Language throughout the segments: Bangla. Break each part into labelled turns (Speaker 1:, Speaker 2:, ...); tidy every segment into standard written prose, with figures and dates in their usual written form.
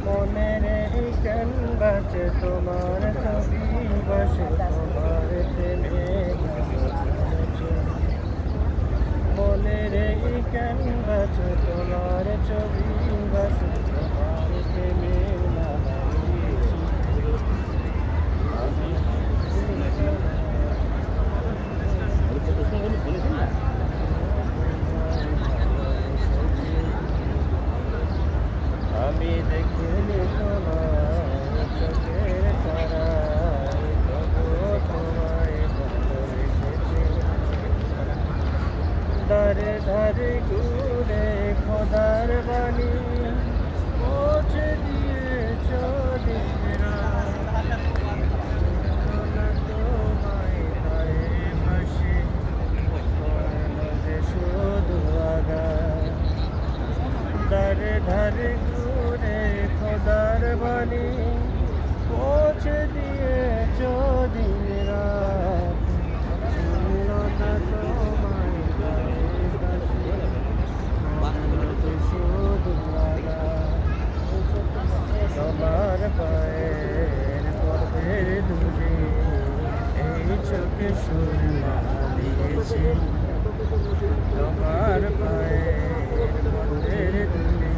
Speaker 1: মনের এই ক্যানভাসে তোমার ছবি বসে তোমার প্রেমে মনের এই ক্যানভাসে তোমার ছবি বসে তোমার প্রেমে আমি দেখিনি তোমার চোখের তারায় তবুও তোমায় ভালোবেসেছি ধারে ধারে ঘুরে খোদার বাণী পৌঁছে দিয়েছ দিনরা তোমায় পায়ে বসে যে শুধু আগা ধারে ধারে ঘুরে খোদার বাণী পৌঁছে দিয়েছ দিন রাত ছিল না তোমায় শুধু তোমার পায়ের পথের দূরে এই চোখে সুরমা দিয়েছি তোমার পায়ের পথের দূরে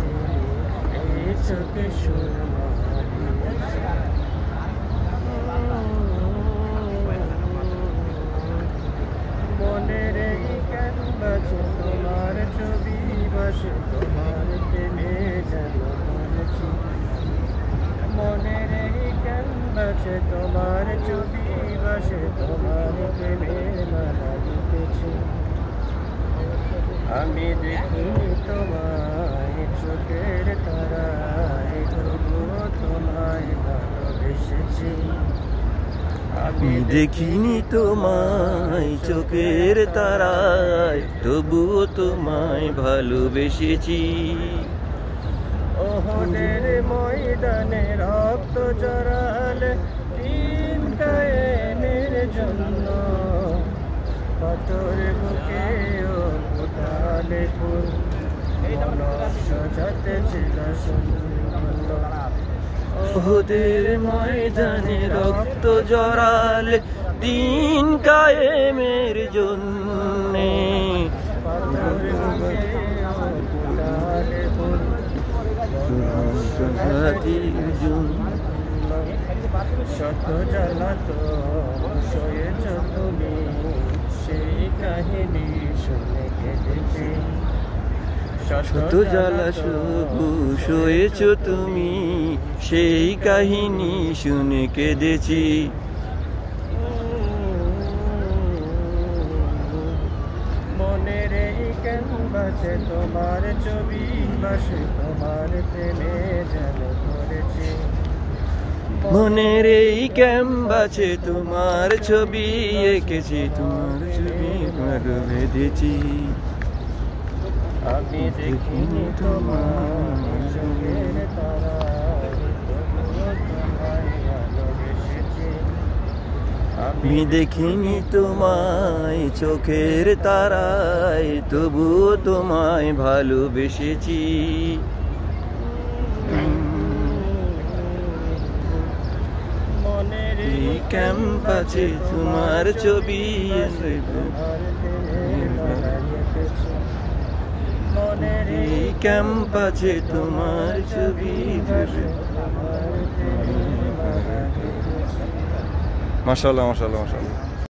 Speaker 1: এই চোখে সুরমা দিয়েছি মনের এই ক্যানভাসে তোমার ছবি বসে তোমার প্রেমে যেন বলেছি মনের এই ক্যানভাসে তোমার ছবি বসে তোমার প্রেমে মালা দিতেছি আমি দেখিনি তোমায় চোখের তারায় তবুও তোমায় ভালোবেসেছি
Speaker 2: আমি দেখিনি তোমায় চোখের তারায় তবুও তোমায় ভালোবেসেছি
Speaker 1: ওহদের ময়দানে রক্ত জড়ালে তিন কায়েমের জন্য পাথর বুকে ও ফুটালে ফুল সাজাতে ছিল সুন্দর
Speaker 2: ওহদের ময়দানে রক্ত জড়ালে দিন কায়েমের জন্যে
Speaker 1: পাথর বুকে ও ফুটালে ফুল শত জ্বালাতো সয়েছ তুমি সেই কাহিনী শুনে কেটেছি
Speaker 2: শত জ্বালা শুধু সয়েছ তুমি সেই কাহিনী শুনে কেঁদেছি
Speaker 1: মনের এই ক্যানভাসে তোমার ছবি বসে তোমার প্রেমে যেন করেছি
Speaker 2: মনের এই ক্যানভাসে তোমার ছবি এঁকেছি তোমার ছবি বেঁধেছি
Speaker 1: আমি দেখিনি তোমার চোখের তারায় তবুও তোমায় ভালোবেসেছি
Speaker 2: আমি দেখিনি তোমায় চোখের তারায় তবুও তোমায় ভালোবেসেছি
Speaker 1: মনের
Speaker 2: এই ক্যাম্পাসে তোমার ছবি এই ক্যাম্পাসে তোমার ছবি মাশাআল্লাহ মাশাআল্লাহ মাশাআল্লাহ